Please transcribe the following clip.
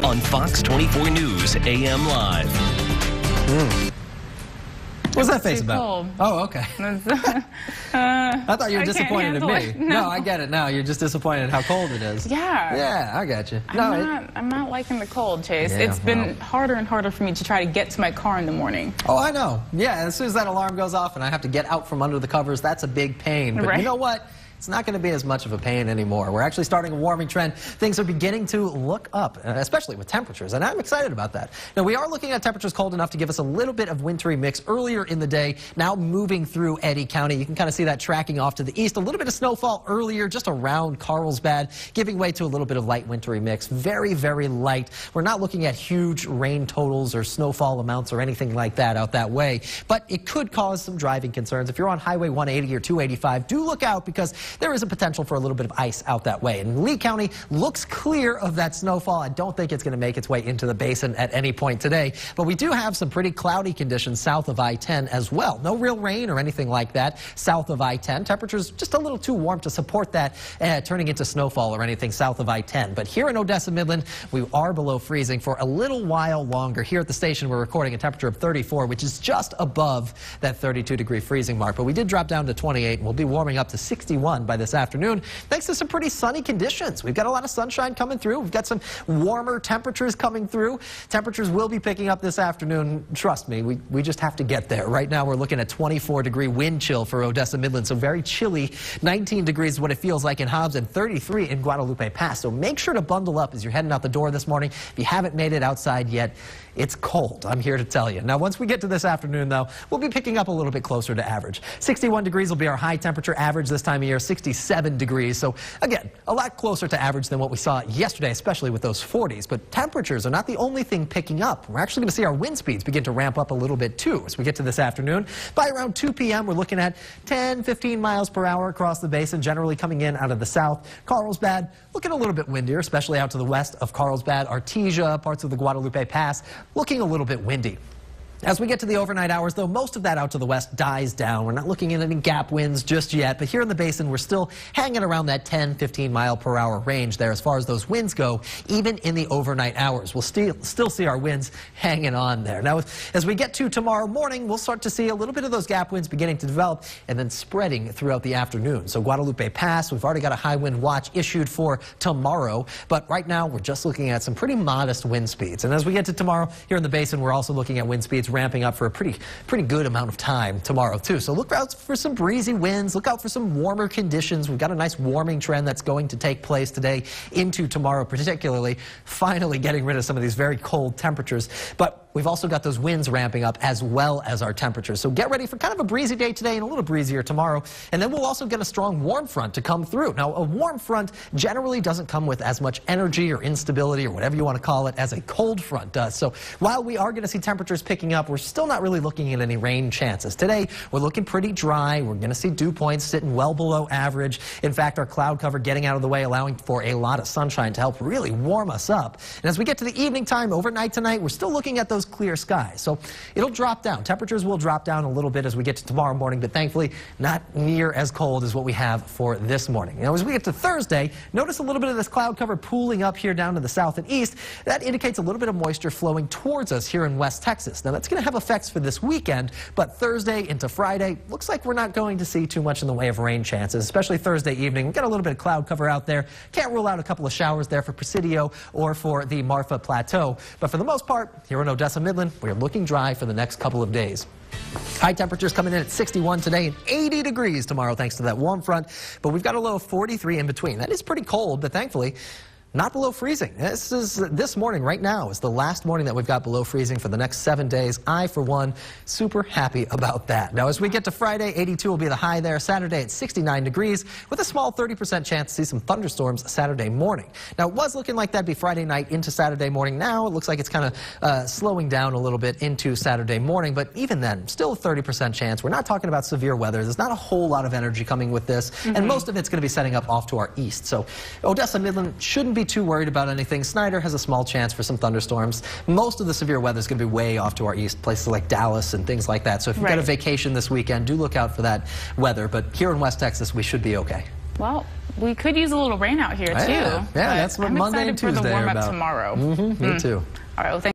on Fox 24 News AM Live. What's that face about? Cold. Oh, okay. I thought you were disappointed in me. No, I get it now. You're just disappointed in how cold it is. Yeah. Yeah, I got you. I'm not liking the cold, Chase. Yeah, it's been harder and harder for me to try to get to my car in the morning. Oh, I know. Yeah, as soon as that alarm goes off and I have to get out from under the covers, that's a big pain. But Right. you know what? It's not going to be as much of a pain anymore. We're actually starting a warming trend. Things are beginning to look up, especially with temperatures, and I'm excited about that. Now, we are looking at temperatures cold enough to give us a little bit of wintry mix earlier in the day, now moving through Eddy County. You can kind of see that tracking off to the east. A little bit of snowfall earlier, just around Carlsbad, giving way to a little bit of light wintry mix. Very, very light. We're not looking at huge rain totals or snowfall amounts or anything like that out that way, but it could cause some driving concerns. If you're on Highway 180 or 285, do look out because there is a potential for a little bit of ice out that way. And Lee County looks clear of that snowfall. I don't think it's going to make its way into the basin at any point today, but we do have some pretty cloudy conditions south of I-10 as well. No real rain or anything like that south of I-10. Temperatures just a little too warm to support that turning into snowfall or anything south of I-10. But here in Odessa Midland, we are below freezing for a little while longer. Here at the station, we're recording a temperature of 34, which is just above that 32-degree freezing mark. But we did drop down to 28, and we'll be warming up to 61 by this afternoon, thanks to some pretty sunny conditions. We've got a lot of sunshine coming through. We've got some warmer temperatures coming through. Temperatures will be picking up this afternoon. Trust me, we just have to get there. Right now, we're looking at 24-degree wind chill for Odessa Midland, so very chilly. 19 degrees is what it feels like in Hobbs and 33 in Guadalupe Pass. So make sure to bundle up as you're heading out the door this morning. If you haven't made it outside yet, it's cold, I'm here to tell you. Now, once we get to this afternoon, though, we'll be picking up a little bit closer to average. 61 degrees will be our high temperature average this time of year, 67 degrees. So, again, a lot closer to average than what we saw yesterday, especially with those 40s. But temperatures are not the only thing picking up. We're actually going to see our wind speeds begin to ramp up a little bit, too, as we get to this afternoon. By around 2 p.m., we're looking at 10, 15 miles per hour across the basin, generally coming in out of the south. Carlsbad, looking a little bit windier, especially out to the west of Carlsbad. Artesia, parts of the Guadalupe Pass, looking a little bit windy. As we get to the overnight hours, though, most of that out to the west dies down. We're not looking at any gap winds just yet, but here in the basin, we're still hanging around that 10, 15 mile per hour range there as far as those winds go, even in the overnight hours. We'll still see our winds hanging on there. Now, as we get to tomorrow morning, we'll start to see a little bit of those gap winds beginning to develop and then spreading throughout the afternoon. So Guadalupe Pass, we've already got a high wind watch issued for tomorrow, but right now we're just looking at some pretty modest wind speeds. And as we get to tomorrow, here in the basin, we're also looking at wind speeds ramping up for a pretty good amount of time tomorrow too. So look out for some breezy winds, look out for some warmer conditions. We've got a nice warming trend that's going to take place today into tomorrow, particularly finally getting rid of some of these very cold temperatures. But we've also got those winds ramping up as well as our temperatures. So get ready for kind of a breezy day today and a little breezier tomorrow. And then we'll also get a strong warm front to come through. Now, a warm front generally doesn't come with as much energy or instability or whatever you want to call it as a cold front does. So while we are going to see temperatures picking up, we're still not really looking at any rain chances. Today, we're looking pretty dry. We're going to see dew points sitting well below average. In fact, our cloud cover getting out of the way, allowing for a lot of sunshine to help really warm us up. And as we get to the evening time, overnight tonight, we're still looking at those clear skies. So it'll drop down. Temperatures will drop down a little bit as we get to tomorrow morning, but thankfully not near as cold as what we have for this morning. Now, as we get to Thursday, notice a little bit of this cloud cover pooling up here down to the south and east. That indicates a little bit of moisture flowing towards us here in West Texas. Now, that's going to have effects for this weekend, but Thursday into Friday, looks like we're not going to see too much in the way of rain chances, especially Thursday evening. We've got a little bit of cloud cover out there. Can't rule out a couple of showers there for Presidio or for the Marfa Plateau, but for the most part, here in Odessa Midland, we're looking dry for the next couple of days. High temperatures coming in at 61 today and 80 degrees tomorrow thanks to that warm front, but we've got a low of 43 in between. That is pretty cold, but thankfully not below freezing. This morning, right now, is the last morning that we've got below freezing for the next 7 days. I, for one, super happy about that. Now, as we get to Friday, 82 will be the high there. Saturday at 69 degrees with a small 30% chance to see some thunderstorms Saturday morning. Now, it was looking like that'd be Friday night into Saturday morning. Now, it looks like it's kind of slowing down a little bit into Saturday morning, but even then, still a 30% chance. We're not talking about severe weather. There's not a whole lot of energy coming with this, and most of it's going to be setting up off to our east. So Odessa Midland shouldn't be too worried about anything. Snyder has a small chance for some thunderstorms. Most of the severe weather is going to be way off to our east, places like Dallas and things like that. So if you've got a vacation this weekend, do look out for that weather. But here in West Texas, we should be okay. Well, we could use a little rain out here, too. Yeah, that's what I'm Monday and excited Tuesday for the are warm-up about. tomorrow. Me too. All right, well, thank